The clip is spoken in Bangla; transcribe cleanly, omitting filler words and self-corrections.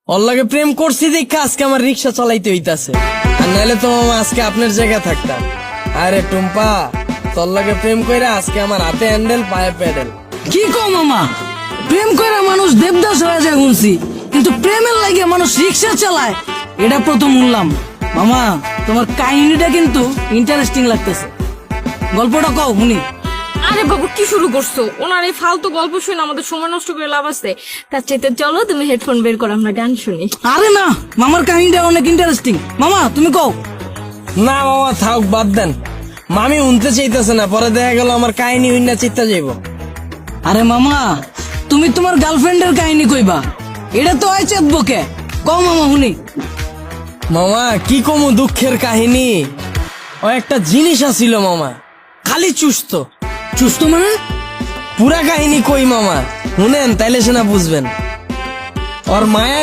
ওর লাগে প্রেম করছি দেখে আজকে আমার রিক্সা চালাইতে হইতাছে, আর নাইলে তো মামা আজকে আপনার জায়গায় থাকতাম। আরে টুম্পা, তোর লাগে প্রেম কইরা আজকে আমার হাতে হ্যান্ডেল পায়ে প্যাডেল। কি কও মামা, প্রেম করে মানুষ দেবদাস হয়ে যায় শুনছি, কিন্তু প্রেমের লাগে মানুষ রিক্সা চালায় এটা প্রথম শুনলাম। মামা তোমার কাহিনীটা কিন্তু ইন্টারেস্টিং লাগতেছে, গল্পটা কও শুনি। আরে বাবু কি শুরু করছো? ওনার এই ফালতু গল্প শুনে আমাদের সময় নষ্ট করে লাভ আছে। তার চাইতে চলো তুমি হেডফোন বের করো, আমরা গান শুনি। আরে না, মামার কাহিনীটা অনেক ইন্টারেস্টিং, মামা তুমি কও। না মামা থাক, বাদ দেন। মামি উনতে চাইতেছে না, পরে দেখা গেল আমার কাহিনী উন্না চিত্তা যাইব। আরে মামা তুমি তোমার গার্লফ্রেন্ডের কাহিনী কইবা, এটা তো হয় চেতবকে, কও মামা শুনি। মামা কি কমু দুঃখের কাহিনী। ও একটা জিনিস আছিল মামা, খালি চুস্ত। চুস্ত মানে? পুরা কাহিনী কই মামা, শুনেন তাইলে সেনা বুঝবেন। ওর মায়া